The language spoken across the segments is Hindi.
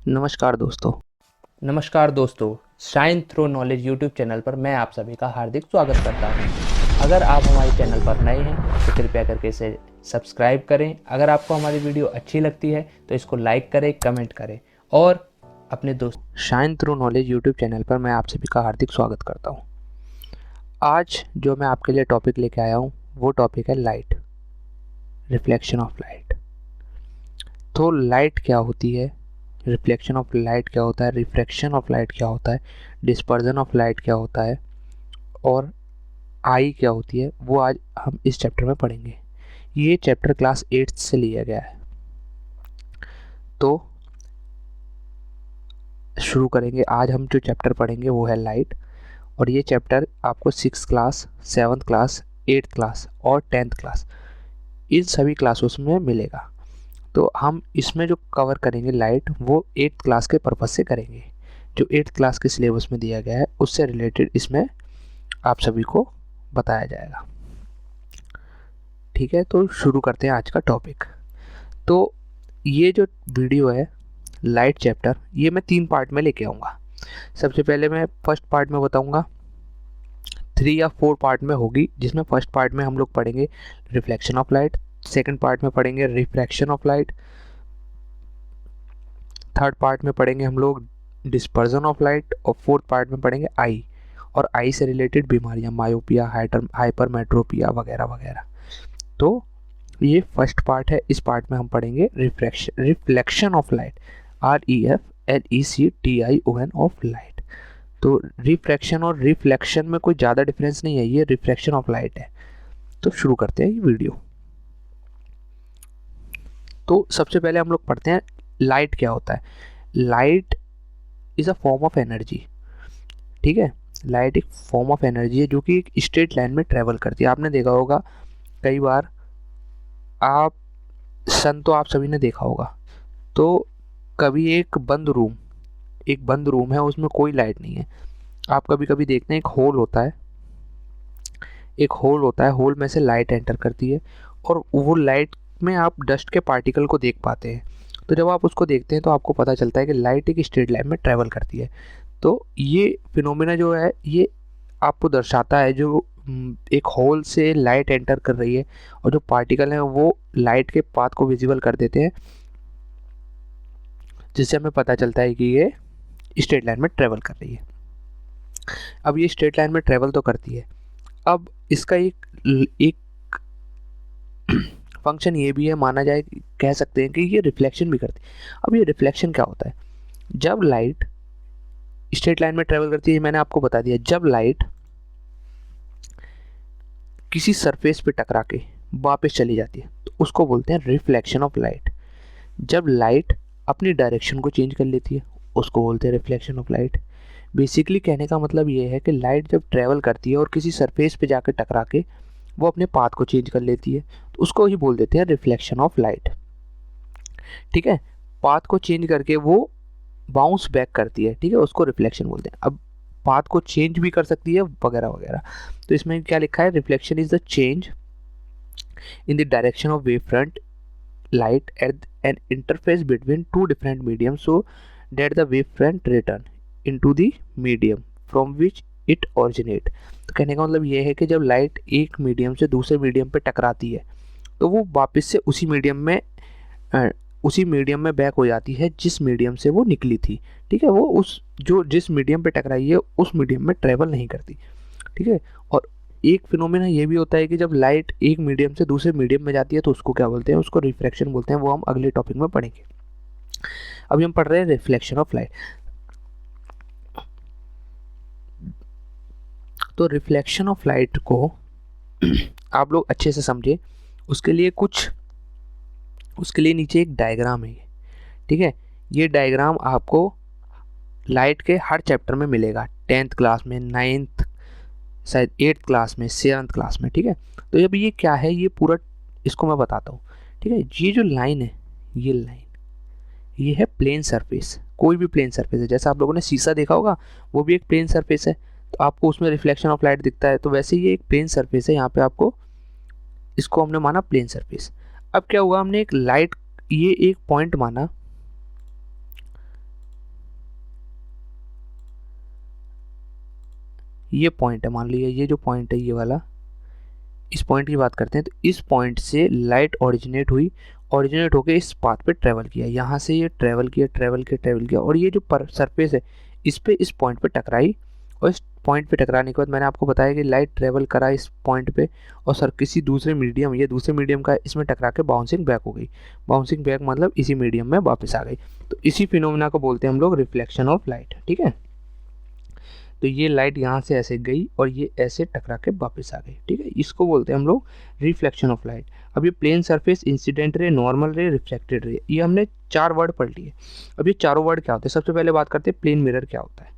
नमस्कार दोस्तों, shine through knowledge YouTube channel पर मैं आप सभी का हार्दिक स्वागत करता हूं। अगर आप हमारे चैनल पर नए हैं तो कृपया करके इसे सब्सक्राइब करें। अगर आपको हमारी वीडियो अच्छी लगती है तो इसको लाइक करें, कमेंट करें और अपने दोस्त shine through knowledge YouTube channel पर मैं आप सभी का हार्दिक स्वागत करता हूं। आज जो मैं आपके लिए टॉपिक लेके आया हूं वो टॉपिक है लाइट, रिफ्लेक्शन ऑफ लाइट। तो लाइट क्या होती है, रिफ्लेक्शन ऑफ लाइट क्या होता है, रिफ्रैक्शन ऑफ लाइट क्या होता है, डिस्पर्जन ऑफ लाइट क्या होता है और आई क्या होती है, वो आज हम इस चैप्टर में पढ़ेंगे। ये चैप्टर क्लास 8 से लिया गया है। तो शुरू करेंगे। आज हम जो चैप्टर पढ़ेंगे वो है लाइट, और ये चैप्टर आपको 6th class, 7th class, 8th class और 10th क्लास इन सभी क्लासों में मिलेगा। तो हम इसमें जो कवर करेंगे लाइट वो 8th क्लास के पर्पज़ से करेंगे। जो 8th क्लास के सिलेबस में दिया गया है उससे रिलेटेड इसमें आप सभी को बताया जाएगा। ठीक है, तो शुरू करते हैं आज का टॉपिक। तो ये जो वीडियो है लाइट चैप्टर, ये मैं 3 पार्ट में लेके आऊँगा। सबसे पहले मैं फर्स्ट पार्ट में बताऊँगा, 3 या 4 पार्ट में होगी, जिसमें फर्स्ट पार्ट में हम लोग पढ़ेंगे reflection of light, second part में पढ़ेंगे refraction of light, third part में पढ़ेंगे हम लोग डिस्पर्जन ऑफ लाइट और फोर्थ पार्ट में पढ़ेंगे आई, और आई से रिलेटेड बीमारियां, मायोपिया, हाइपरमेट्रोपिया वगैरह वगैरह। तो ये फर्स्ट पार्ट है। इस पार्ट में हम पढ़ेंगे reflection of light, REFLECTION of light. तो रिफ्रैक्शन और रिफ्लेक्शन में कोई ज़्यादा डिफरेंस नहीं है, ये रिफ्लेक्शन ऑफ लाइट है। तो शुरू करते हैं ये वीडियो। तो सबसे पहले हम लोग पढ़ते हैं लाइट क्या होता है। Light is a form of energy. ठीक है, लाइट एक फॉर्म ऑफ एनर्जी है जो कि एक स्ट्रेट लाइन में ट्रेवल करती है। आपने देखा होगा कई बार, सन तो आप सभी ने देखा होगा। तो कभी एक बंद रूम है, उसमें कोई लाइट नहीं है। आप कभी कभी देखते हैं एक होल होता है, होल में से लाइट एंटर करती है और वो लाइट में आप डस्ट के पार्टिकल को देख पाते हैं। तो जब आप उसको देखते हैं तो आपको पता चलता है कि लाइट एक स्ट्रेट लाइन में ट्रेवल करती है। तो ये फिनोमेना जो है ये आपको दर्शाता है, जो एक होल से लाइट एंटर कर रही है और जो पार्टिकल हैं वो लाइट के पाथ को विजिबल कर देते हैं, जिससे हमें पता चलता है कि ये स्ट्रेट लाइन में ट्रेवल कर रही है। अब ये स्ट्रेट लाइन में ट्रेवल तो करती है, अब इसका एक फंक्शन ये भी है, माना जाए, कह सकते हैं कि ये रिफ्लेक्शन भी करती है। अब ये रिफ्लेक्शन क्या होता है? जब लाइट स्ट्रेट लाइन में ट्रेवल करती है, मैंने आपको बता दिया, जब लाइट किसी सरफेस पे टकरा के वापस चली जाती है तो उसको बोलते हैं रिफ्लेक्शन ऑफ लाइट। जब लाइट अपनी डायरेक्शन को चेंज कर लेती है उसको बोलते हैं रिफ्लेक्शन ऑफ लाइट। बेसिकली कहने का मतलब ये है कि लाइट जब ट्रेवल करती है और किसी सरफेस पे जाकर टकरा के वो अपने पाथ को चेंज कर लेती है तो उसको ही बोल देते हैं रिफ्लेक्शन ऑफ लाइट। ठीक है, पाथ को चेंज करके वो बाउंस बैक करती है, ठीक है, उसको रिफ्लेक्शन बोलते हैं। अब पाथ को चेंज भी कर सकती है वगैरह वगैरह। तो इसमें क्या लिखा है? Reflection is the change in the direction of wave front light at an interface between two different mediums so that the wavefront return into the medium from which it originate। तो कहने का मतलब ये है कि जब लाइट एक मीडियम से दूसरे मीडियम पे टकराती है तो वो वापस से उसी मीडियम में बैक हो जाती है जिस मीडियम से वो निकली थी। ठीक है, वो जिस मीडियम पे टकराई है उस मीडियम में ट्रेवल नहीं करती। ठीक है, और एक फिनोमेना ये भी होता है कि जब लाइट एक मीडियम से दूसरे मीडियम में जाती है तो उसको क्या बोलते हैं? उसको रिफ्रैक्शन बोलते हैं। वो हम अगले टॉपिक में पढ़ेंगे। अभी हम पढ़ रहे हैं रिफ्लेक्शन ऑफ लाइट। तो रिफ्लेक्शन ऑफ लाइट को आप लोग अच्छे से समझे, उसके लिए नीचे एक डायग्राम है। ठीक है, ये डायग्राम आपको लाइट के हर चैप्टर में मिलेगा, 10th क्लास में, 9th, शायद 8th क्लास में, 7th क्लास में। ठीक है, तो जब ये क्या है, ये पूरा इसको मैं बताता हूँ। ठीक है, ये जो लाइन है, ये है प्लेन सरफेस। कोई भी प्लेन सरफेस है, जैसा आप लोगों ने शीशा देखा होगा, वो भी एक प्लेन सरफेस है, तो आपको उसमें रिफ्लेक्शन ऑफ लाइट दिखता है। तो वैसे ये एक प्लेन सरफेस है, यहाँ पे आपको इसको हमने माना प्लेन सरफेस। अब क्या हुआ, हमने एक लाइट, ये एक पॉइंट माना, ये पॉइंट है, मान लीजिए ये जो पॉइंट है ये वाला, इस पॉइंट की बात करते हैं, तो इस पॉइंट से लाइट ओरिजिनेट हुई, ओरिजिनेट होकर इस पाथ पे ट्रेवल किया, यहाँ से ये ट्रेवल किया और ये जो सरफेस है इस पे इस पॉइंट पे टकराई, और इस पॉइंट पे टकराने के बाद मैंने आपको बताया कि लाइट ट्रेवल करा इस पॉइंट पे और सर किसी दूसरे मीडियम, ये दूसरे मीडियम का इसमें टकरा के बाउंसिंग बैक हो गई, बाउंसिंग बैक मतलब इसी मीडियम में वापस आ गई। तो इसी फिनोमेना को बोलते हैं हम लोग रिफ्लेक्शन ऑफ लाइट। ठीक है, तो ये लाइट यहाँ से ऐसे गई और ये ऐसे टकरा के वापस आ गई। ठीक है, इसको बोलते हैं हम लोग रिफ्लेक्शन ऑफ लाइट। अब ये plane surface, incident ray, normal ray, reflected ray, ये हमने 4 वर्ड पढ़ लिए। अब ये चारों वर्ड क्या होते हैं, सबसे पहले बात करते हैं प्लेन मिरर क्या होता है।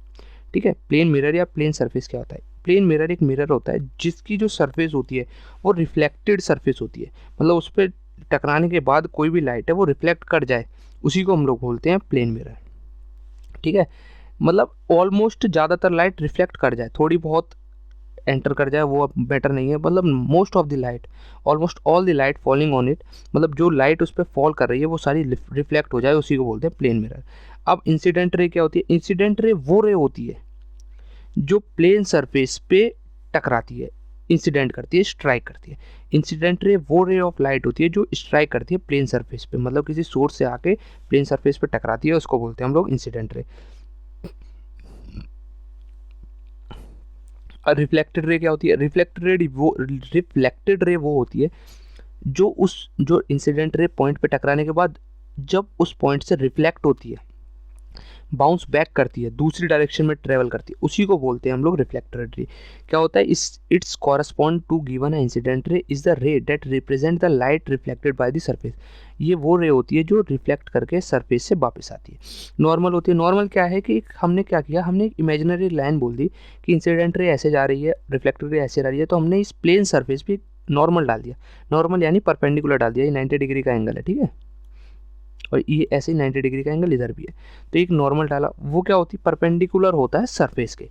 ठीक है, प्लेन मिरर या प्लेन सरफेस क्या होता है। प्लेन मिरर एक मिरर होता है जिसकी जो सरफेस होती है वो रिफ्लेक्टेड सरफेस होती है, मतलब उस पर टकराने के बाद कोई भी लाइट है वो रिफ्लेक्ट कर जाए, उसी को हम लोग बोलते हैं प्लेन मिरर। ठीक है, मतलब ऑलमोस्ट ज़्यादातर लाइट रिफ्लेक्ट कर जाए, थोड़ी बहुत एंटर कर जाए वो बेटर नहीं है, मतलब most of the light, almost all the light falling on it, मतलब जो लाइट उस पर फॉल कर रही है वो सारी रिफ्लेक्ट हो जाए, उसी को बोलते हैं प्लेन मिरर। अब इंसिडेंट रे क्या होती है। इंसिडेंट रे वो रे होती है जो प्लेन सरफेस पे टकराती है, इंसिडेंट करती है, स्ट्राइक करती है। इंसिडेंट रे वो रे ऑफ लाइट होती है जो स्ट्राइक करती है प्लेन सरफेस पे, मतलब किसी सोर्स से आके प्लेन सरफेस पे टकराती है, उसको बोलते हैं हम लोग इंसिडेंट रे। रिफ्लेक्टेड रे क्या होती है। रिफ्लेक्टेड रे वो होती है जो इंसिडेंट रे पॉइंट पे टकराने के बाद जब उस पॉइंट से रिफ्लेक्ट होती है, बाउंस बैक करती है, दूसरी डायरेक्शन में ट्रेवल करती है, उसी को बोलते हैं हम लोग रिफ्लेक्टेड रे। क्या होता है, it's correspond to given a incident ray is the ray that represent the light reflected by the surface. ये वो रे होती है जो रिफ्लेक्ट करके सरफेस से वापस आती है। नॉर्मल होती है। नॉर्मल क्या है कि हमने क्या किया, हमने एक इमेजिनरी लाइन बोल दी कि इंसिडेंट रे ऐसे जा रही है, रिफ्लेक्टेड रे ऐसे जा रही है, तो हमने इस प्लेन सरफेस पे नॉर्मल डाल दिया। नॉर्मल यानी परपेंडिकुलर डाल दिया, ये 90 डिग्री का एंगल है। ठीक है, और ये ऐसे ही 90 डिग्री का एंगल इधर भी है, तो एक नॉर्मल डाला, वो क्या होती है, परपेंडिकुलर होता है सरफेस के।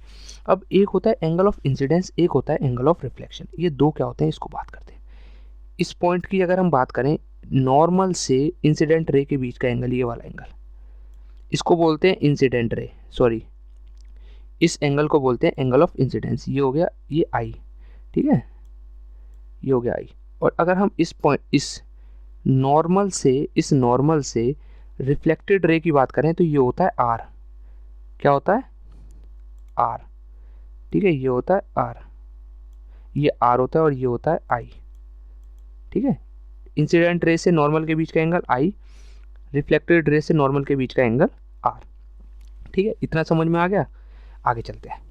अब एक होता है एंगल ऑफ इंसिडेंस, एक होता है एंगल ऑफ रिफ्लेक्शन, ये दो क्या होते हैं इसको बात करते हैं। इस पॉइंट की अगर हम बात करें, नॉर्मल से इंसिडेंट रे के बीच का एंगल, ये वाला एंगल, इसको बोलते हैं इंसिडेंट रे, सॉरी इस एंगल को बोलते हैं एंगल ऑफ इंसिडेंस। ये हो गया ये आई, ठीक है, ये हो गया आई। और अगर हम इस पॉइंट, इस नॉर्मल से रिफ्लेक्टेड रे की बात करें तो ये होता है आर। क्या होता है, आर। ठीक है, ये होता है आर, ये आर होता है और ये होता है आई। ठीक है, इंसिडेंट रे से नॉर्मल के बीच का एंगल आई, रिफ्लेक्टेड रे से नॉर्मल के बीच का एंगल आर। ठीक है, इतना समझ में आ गया। आगे चलते हैं।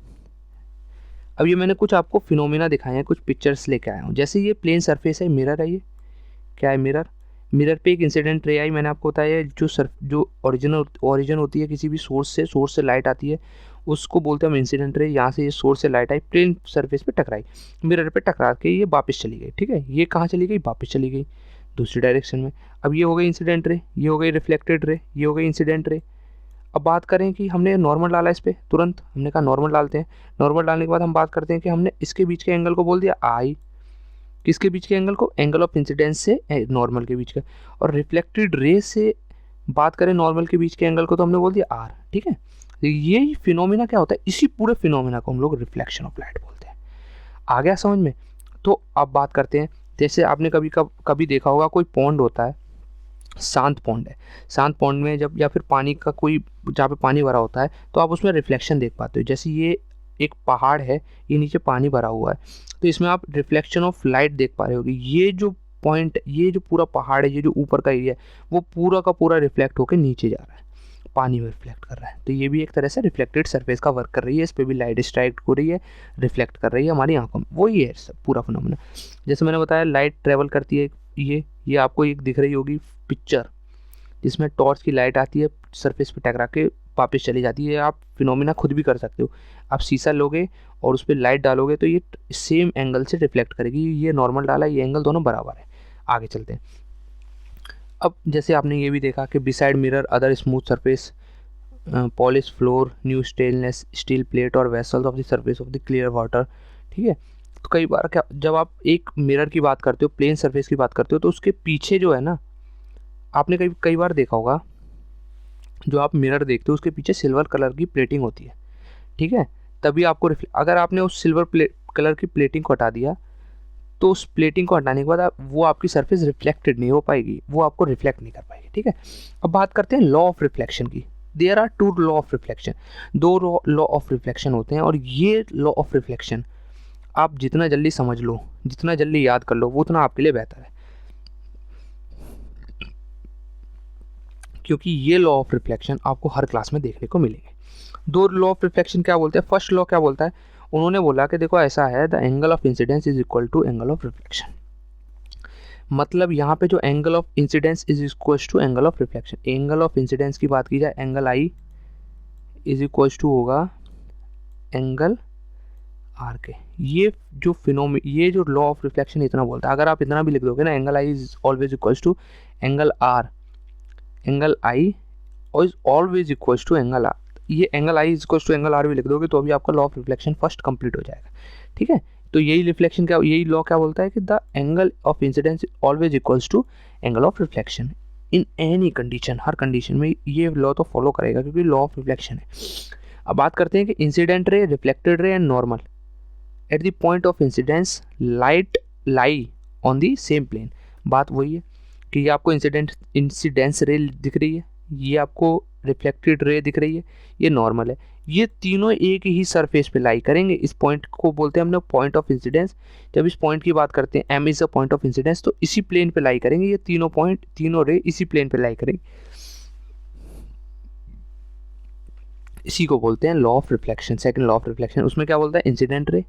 अब ये मैंने कुछ आपको फिनोमेना दिखाए हैं, कुछ पिक्चर्स लेके आया हूँ। जैसे ये प्लेन सरफेस है, मिरर है, ये क्या है, मिरर। मिरर पे एक इंसिडेंट रे आई, मैंने आपको बताया जो ओरिजिन होती है किसी भी सोर्स से लाइट आती है, उसको बोलते हैं हम इंसिडेंट रे। यहाँ से ये सोर्स से लाइट आई, प्लेन सरफेस पे टकराई, मिरर पे टकरा के ये वापस चली गई। ठीक है, ये कहाँ चली गई, वापस चली गई दूसरी डायरेक्शन में। अब ये हो गई इंसिडेंट रे, ये हो गई रिफ्लेक्टेड रे, ये हो गई इंसिडेंट रे। अब बात करें कि हमने नॉर्मल डाला इस पर, तुरंत हमने कहा नॉर्मल डालते हैं। नॉर्मल डालने के बाद हम बात करते हैं कि हमने इसके बीच के एंगल को बोल दिया आई, किसके बीच के एंगल को, एंगल ऑफ इंसिडेंस से नॉर्मल के बीच का। और रिफ्लेक्टेड रे से बात करें नॉर्मल के बीच के एंगल को, तो हमने बोल दिया आर। ठीक है, तो ये फिनोमेना क्या होता है, इसी पूरे फिनोमेना को हम लोग रिफ्लेक्शन ऑफ लाइट बोलते हैं। आ गया समझ में। तो अब बात करते हैं, जैसे आपने कभी देखा होगा, कोई पॉन्ड होता है, शांत पॉन्ड है, शांत पॉन्ड में जब, या फिर पानी का कोई, जहाँ पे पानी भरा होता है, तो आप उसमें रिफ्लेक्शन देख पाते हो। जैसे ये एक पहाड़ है, ये नीचे पानी भरा हुआ है, तो इसमें आप रिफ्लेक्शन ऑफ लाइट देख पा रहे होगे। ये जो पॉइंट, ये जो पूरा पहाड़ है, ये जो ऊपर का एरिया है, वो पूरा का पूरा रिफ्लेक्ट होकर नीचे जा रहा है, पानी में रिफ्लेक्ट कर रहा है। तो ये भी एक तरह से रिफ्लेक्टेड सरफेस का वर्क कर रही है, इस पर भी लाइट स्ट्राइक हो रही है, रिफ्लेक्ट कर रही है हमारी आंखों में। वही है सब पूरा फिनोमेना। जैसे मैंने बताया लाइट ट्रेवल करती है, ये आपको एक दिख रही होगी पिक्चर, जिसमें टॉर्च की लाइट आती है, सरफेस पे टकरा के वापस चली जाती है। आप फिनोमेना खुद भी कर सकते हो, आप शीशा लोगे और उस पर लाइट डालोगे तो ये सेम एंगल से रिफ्लेक्ट करेगी। ये नॉर्मल डाला, ये एंगल दोनों बराबर है। आगे चलते हैं। अब जैसे आपने ये भी देखा कि beside mirror other smooth surface, polish floor, new stainless steel plate और vessels of the surface of the clear water. ठीक है, तो कई बार क्या, जब आप एक मिरर की बात करते हो, प्लेन सरफेस की बात करते हो, तो उसके पीछे जो है ना, आपने कई बार देखा होगा, जो आप मिरर देखते हो उसके पीछे सिल्वर कलर की प्लेटिंग होती है। ठीक है, तभी आपको अगर आपने उस सिल्वर कलर की प्लेटिंग को हटा दिया तो उस प्लेटिंग को हटाने के बाद वो आपकी सरफेस रिफ्लेक्टेड नहीं हो पाएगी, वो आपको रिफ्लेक्ट नहीं कर पाएगी, ठीक है। अब बात करते हैं लॉ ऑफ रिफ्लेक्शन की। There are two law of reflection, दो लॉ ऑफ रिफ्लेक्शन होते हैं, और ये लॉ ऑफ रिफ्लेक्शन आप जितना जल्दी समझ लो, जितना जल्दी याद कर लो, वो उतना आपके लिए बेहतर है, क्योंकि ये लॉ ऑफ रिफ्लेक्शन आपको हर क्लास में देखने को मिलेंगे। दो लॉ ऑफ रिफ्लेक्शन क्या बोलते हैं? फर्स्ट लॉ क्या बोलता है? उन्होंने बोला कि देखो ऐसा है, the angle of incidence is equal to angle of reflection. मतलब यहाँ पे जो angle of incidence is equal to angle of reflection, angle of incidence की बात की जाए, angle I is equal to होगा एंगल आर के। ये जो लॉ ऑफ रिफ्लेक्शन इतना बोलता है, अगर आप इतना भी लिख दोगे ना, angle I is always equal to angle R, angle I is always equal to angle R, ये angle I is equal to angle R भी लिख दोगे तो अभी आपका law of reflection first complete हो जाएगा, ठीक है। तो यही रिफ्लेक्शन क्या, यही लॉ क्या बोलता है कि the angle of incidence always equals to angle of reflection in any condition, हर कंडीशन में ये लॉ तो फॉलो करेगा क्योंकि लॉ ऑफ रिफ्लेक्शन है। अब बात करते हैं कि incident ray, reflected ray and normal at the point of incidence light lie on the same plane. बात वही है कि ये आपको इंसिडेंस रे दिख रही है, ये आपको रिफ्लेक्टेड रे दिख रही है, ये नॉर्मल है, ये तीनों एक ही सरफेस पे लाई करेंगे। इस पॉइंट को बोलते हैं हमने पॉइंट ऑफ इंसिडेंस। जब इस पॉइंट की बात करते हैं M is a point of incidence, तो इसी प्लेन पे लाई करेंगे, ये तीनों पॉइंट, तीनों रे इसी प्लेन पे लाई करेंगे। इसी को बोलते हैं law of reflection, second law of reflection. उसमें क्या बोलता है? इंसिडेंट रे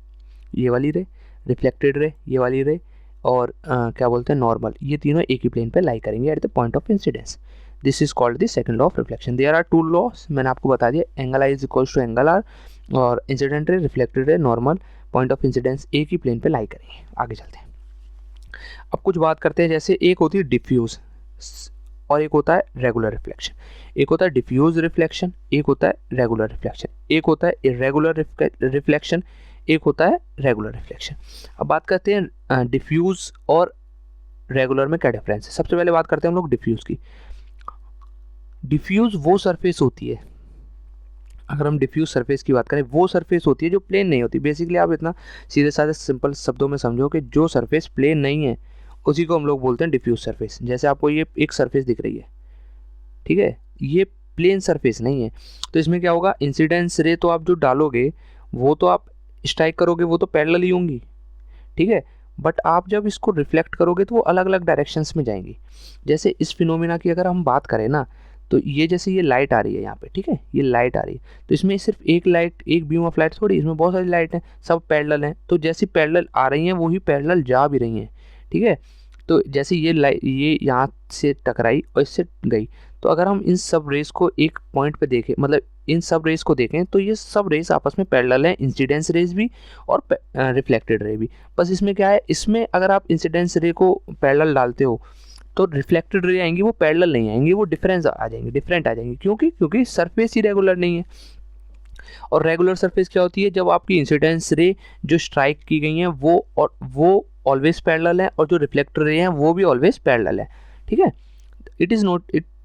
ये वाली रे, रिफ्लेक्टेड रे ये वाली रे, और क्या बोलते हैं नॉर्मल, ये तीनों एक ही प्लेन पे लाई करेंगे at the point of incidence. This is called the second law of reflection. There are two laws, मैंने आपको बता दिया, angle I is equal to angle R, और incident ray, reflected ray, normal, point of incidence एक ही प्लेन पे लाई करेंगे। आगे चलते हैं, अब कुछ बात करते हैं। जैसे एक होती है डिफ्यूज और एक होता है रेगुलर रिफ्लेक्शन, एक होता है डिफ्यूज रिफ्लेक्शन, एक होता है रेगुलर रिफ्लेक्शन, एक होता है इरेगुलर रिफ्लेक्शन, एक होता है रेगुलर रिफ्लेक्शन। अब बात करते हैं डिफ्यूज और रेगुलर में क्या डिफरेंस है। सबसे पहले बात करते हैं हम लोग डिफ्यूज की। डिफ्यूज वो सरफेस होती है, अगर हम डिफ्यूज सरफेस की बात करें, वो सरफेस होती है जो प्लेन नहीं होती। बेसिकली आप इतना सीधे साधे सिंपल शब्दों में समझो कि जो सरफेस प्लेन नहीं है उसी को हम लोग बोलते हैं डिफ्यूज सरफेस। जैसे आपको ये एक सरफेस दिख रही है, ठीक है, ये प्लेन सरफेस नहीं है, तो इसमें क्या होगा, इंसिडेंस रे तो आप जो डालोगे वो तो आप स्ट्राइक करोगे वो तो पैरेलल ही होंगी, ठीक है, बट आप जब इसको रिफ्लेक्ट करोगे तो वो अलग अलग डायरेक्शंस में जाएंगी। जैसे इस फिनोमिना की अगर हम बात करें ना, तो ये जैसे ये लाइट आ रही है यहाँ पे, ठीक है, ये लाइट आ रही है, तो इसमें सिर्फ एक लाइट, एक बीम ऑफ लाइट थोड़ी, इसमें बहुत सारी लाइट हैं, सब पैरेलल हैं, तो जैसी पैरेलल आ रही हैं वही पैरेलल जा भी रही हैं, ठीक है। तो जैसे ये लाइट ये यहाँ से टकराई और इससे गई, तो अगर हम इन सब रेस को एक पॉइंट पे देखें, मतलब इन सब रेस को देखें, तो ये सब रेस आपस में पैरेलल हैं, इंसिडेंस रेस भी और रिफ्लेक्टेड रे भी। बस इसमें क्या है, इसमें अगर आप इंसिडेंस रे को पैरेलल डालते हो तो रिफ्लेक्टेड रे आएंगी वो पैरेलल नहीं आएंगी, वो डिफरेंस आ जाएंगी, डिफरेंट आ जाएंगी। क्योंकि सरफेस ही रेगुलर नहीं है। और रेगुलर सरफेस क्या होती है, जब आपकी इंसिडेंस रे जो स्ट्राइक की गई हैं वो ऑलवेज पैरेलल है, और जो रिफ्लेक्टेड रे हैं वो भी ऑलवेज पैरेलल है, ठीक है। It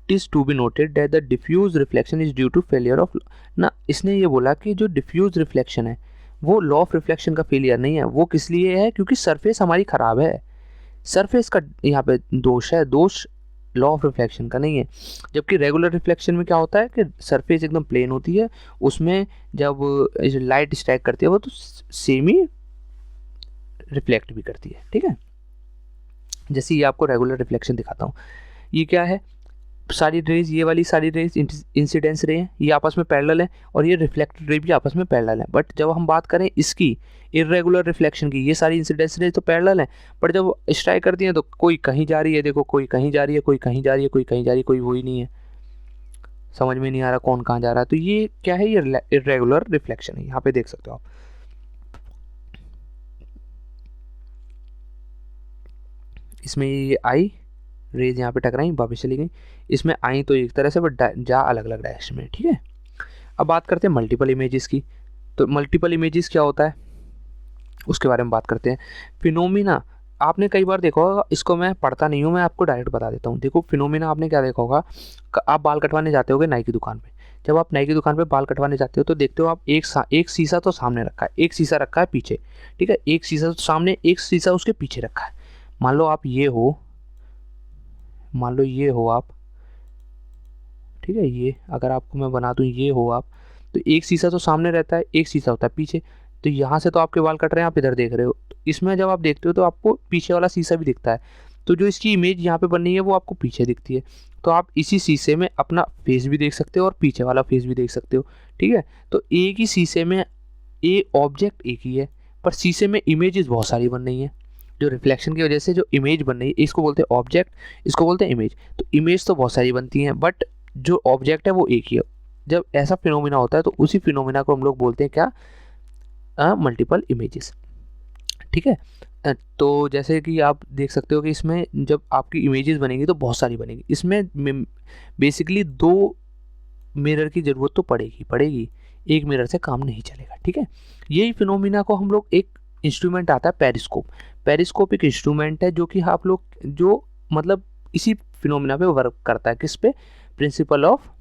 is to be noted that the diffuse reflection is due to failure of ना। इसने ये बोला कि जो डिफ्यूज रिफ्लेक्शन है वो लॉ ऑफ रिफ्लेक्शन का फेलियर नहीं है, वो किस लिए है, क्योंकि सरफेस हमारी खराब है, सरफेस का यहाँ पे दोष है, दोष लॉ ऑफ रिफ्लेक्शन का नहीं है। जबकि रेगुलर रिफ्लेक्शन में क्या होता है कि सरफेस एकदम प्लेन होती है, उसमें जब लाइट स्ट्राइक करती है वो तो सेम ही रिफ्लेक्ट भी करती है, ठीक है। जैसे ये आपको रेगुलर रिफ्लेक्शन दिखाता हूँ, ये क्या है, सारी रेज, ये वाली सारी रेज इंसिडेंस रे हैं, ये आपस में पैरेलल है, और ये रिफ्लेक्टेड रे भी आपस में पैरेलल है। बट जब हम बात करें इसकी इरेगुलर रिफ्लेक्शन की, ये सारी इंसिडेंस रेज तो पैरेलल है, बट जब स्ट्राइक करती हैं तो कोई कहीं जा रही है, देखो कोई कहीं जा रही है, कोई कहीं जा रही है, कोई कहीं जा रही है, कोई वही नहीं है, समझ में नहीं आ रहा कौन कहाँ जा रहा है। तो ये क्या है, ये इरेगुलर रिफ्लेक्शन है, यहाँ पे देख सकते हो आप। इसमें ये आई रेज यहाँ पे टकराई, वापस चली गई, इसमें आई तो एक तरह से, बट जा अलग अलग डायरेक्शन में, ठीक है। अब बात करते हैं मल्टीपल इमेजेस की। तो मल्टीपल इमेजेस क्या होता है उसके बारे में बात करते हैं। फिनोमिना आपने कई बार देखा होगा, इसको मैं पढ़ता नहीं हूँ, मैं आपको डायरेक्ट बता देता हूँ। देखो फिनोमिना आपने क्या देखा होगा, आप बाल कटवाने जाते होगे नाई की दुकान पे, जब आप नाई की दुकान पे बाल कटवाने जाते हो तो देखते हो आप एक शीशा तो सामने रखा है, एक शीशा रखा है पीछे, ठीक है, एक शीशा तो सामने, एक शीशा उसके पीछे रखा है। मान लो ये हो आप, ठीक है, ये अगर आपको मैं बना दूं ये हो आप, तो एक शीशा तो सामने रहता है, एक शीशा होता है पीछे। तो यहाँ से तो आपके बाल कट रहे हैं, आप इधर देख रहे हो, तो इसमें जब आप देखते हो तो आपको पीछे वाला शीशा भी दिखता है। तो जो इसकी इमेज यहाँ पे बन रही है वो आपको पीछे दिखती है। तो आप इसी शीशे में अपना फेस भी देख सकते हो और पीछे वाला फेस भी देख सकते हो, ठीक है। तो एक ही शीशे में ऑब्जेक्ट एक ही है, पर शीशे में इमेजेस बहुत सारी बन रही हैं। जो रिफ्लेक्शन की वजह से जो इमेज बन रही है, इसको बोलते हैं ऑब्जेक्ट, इसको बोलते हैं इमेज। तो इमेज तो बहुत सारी बनती हैं, बट जो ऑब्जेक्ट है वो एक ही है। जब ऐसा फिनोमिना होता है तो उसी फिनोमिना को हम लोग बोलते हैं क्या, मल्टीपल इमेजेस, ठीक है। तो जैसे कि आप देख सकते हो कि इसमें जब आपकी इमेजेस बनेंगी तो बहुत सारी बनेगी। इसमें बेसिकली 2 मिरर की ज़रूरत तो पड़ेगी, एक मिरर से काम नहीं चलेगा, ठीक है। यही फिनोमिना को हम लोग, एक इंस्ट्रूमेंट आता है पेरिस्कोप। पेरिस्कोप एक इंस्ट्रूमेंट है जो कि आप लोग जो मतलब इसी फिनोमिना पे वर्क करता है, किस पे, principle of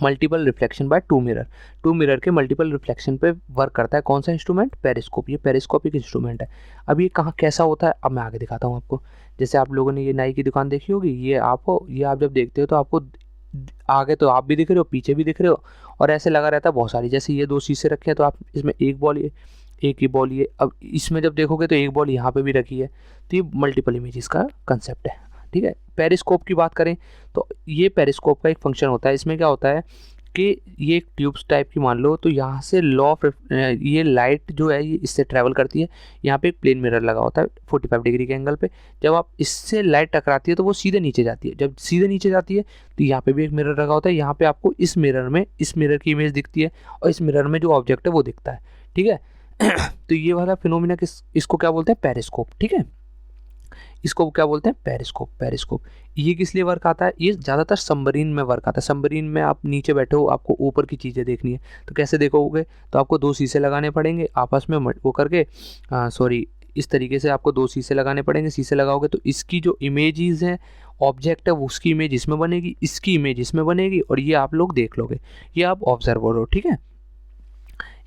multiple reflection by two mirror के मल्टीपल रिफ्लेक्शन पे वर्क करता है। कौन सा इंस्ट्रूमेंट, पेरिस्कोप। ये पेरिस्कोपिक इंस्ट्रूमेंट है। अब ये कहाँ कैसा होता है, अब मैं आगे दिखाता हूँ आपको। जैसे आप लोगों ने ये नाई की दुकान देखी होगी, ये आप जब देखते हो तो आपको आगे तो आप भी दिख रहे हो, पीछे भी दिख रहे हो, और ऐसे लगा रहता है बहुत सारी। जैसे ये 2 शीशे रखे हैं तो आप इसमें एक ही बॉल ये, अब इसमें जब देखोगे तो एक बॉल यहाँ पे भी रखी है। तो ये मल्टीपल इमेजेस का कंसेप्ट है, ठीक है। पेरिस्कोप की बात करें तो ये पेरिस्कोप का एक फंक्शन होता है। इसमें क्या होता है कि ये एक ट्यूब्स टाइप की मान लो, तो यहाँ से ये लाइट जो है ये इससे ट्रैवल करती है। यहाँ पे एक प्लेन मिरर लगा होता है 45 डिग्री के एंगल पे। जब आप इससे लाइट टकराती है तो वो सीधे नीचे जाती है। जब सीधे नीचे जाती है तो यहाँ पे भी एक मिरर लगा होता है। यहाँ पे आपको इस मिरर की इमेज दिखती है और इस मिरर में जो ऑब्जेक्ट है वो दिखता है, ठीक है। तो ये वाला फिनोमिना इसको क्या बोलते हैं, पेरिस्कोप, ठीक है। इसको क्या बोलते हैं, पेरिस्कोप। ये किस लिए वर्क आता है, ये ज़्यादातर सबमरीन में वर्क आता है। सबमरीन में आप नीचे बैठे हो, आपको ऊपर की चीज़ें देखनी है, तो कैसे देखोगे, तो आपको 2 शीशे लगाने पड़ेंगे आपस में वो करके, इस तरीके से आपको 2 शीशे लगाने पड़ेंगे। शीशे लगाओगे तो इसकी जो इमेजेस हैं, ऑब्जेक्ट है, उसकी इमेज इसमें बनेगी, इसकी इमेज इसमें बनेगी, और ये आप लोग देख लोगे, ये आप ऑब्जर्वर हो, ठीक है।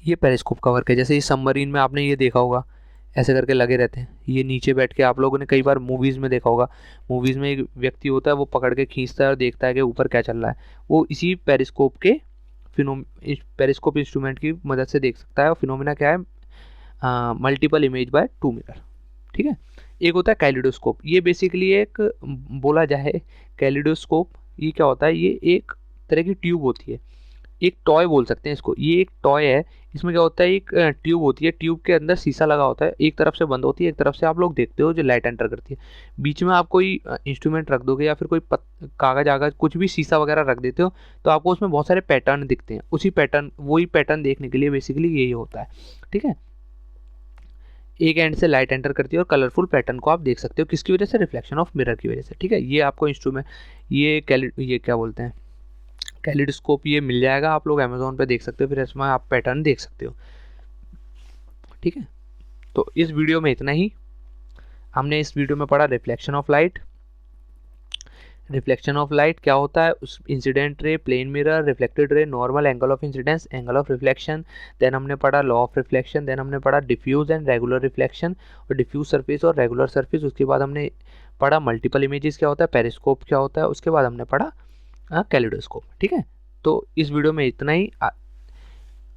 ये पेरिस्कोप का वर्क है। जैसे ये सबमरीन में आपने ये देखा होगा, ऐसे करके लगे रहते हैं। ये नीचे बैठ के आप लोगों ने कई बार मूवीज़ में देखा होगा, मूवीज़ में एक व्यक्ति होता है, वो पकड़ के खींचता है और देखता है कि ऊपर क्या चल रहा है। वो इसी पेरिस्कोप इंस्ट्रूमेंट की मदद से देख सकता है। और फिनोमिना क्या है, मल्टीपल इमेज बाय 2 मिरर, ठीक है। एक होता है कैलिडोस्कोप। ये बेसिकली एक, बोला जाए कैलिडोस्कोप, ये क्या होता है, ये एक तरह की ट्यूब होती है, एक टॉय बोल सकते हैं इसको। ये एक टॉय है। इसमें क्या होता है, एक ट्यूब होती है, ट्यूब के अंदर शीशा लगा होता है, एक तरफ से बंद होती है, एक तरफ से आप लोग देखते हो जो लाइट एंटर करती है। बीच में आप कोई इंस्ट्रूमेंट रख दोगे या फिर कोई कागज आगज कुछ भी शीशा वगैरह रख देते हो, तो आपको उसमें बहुत सारे पैटर्न दिखते हैं। वही पैटर्न देखने के लिए बेसिकली यही होता है, ठीक है। एक एंड से लाइट एंटर करती है और कलरफुल पैटर्न को आप देख सकते हो, किसकी वजह से, रिफ्लेक्शन ऑफ मिरर की वजह से, ठीक है। ये आपको इंस्ट्रूमेंट, ये क्या बोलते हैं, कैलिडोस्कोप, ये मिल जाएगा, आप लोग अमेज़ोन पे देख सकते हो, फिर इसमें आप पैटर्न देख सकते हो, ठीक है। तो इस वीडियो में इतना ही। हमने इस वीडियो में पढ़ा reflection of light. Reflection of light क्या होता है, उस incident ray, plane mirror, reflected ray, normal, angle of incidence, angle of reflection. Then हमने पढ़ा लॉ ऑफ रिफ्लेक्शन। देन हमने पढ़ा डिफ्यूज एंड रेगुलर रिफ्लेक्शन, और डिफ्यूज सरफेस और रेगुलर सरफेस। उसके बाद हमने पढ़ा मल्टीपल इमेजेस क्या होता है, पेरिस्कोप क्या होता है। उसके बाद हमने पढ़ा कैलिडोस्कोप, ठीक है। तो इस वीडियो में इतना ही।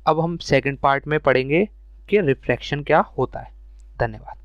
अब हम सेकंड पार्ट में पढ़ेंगे कि रिफ्रैक्शन क्या होता है। धन्यवाद।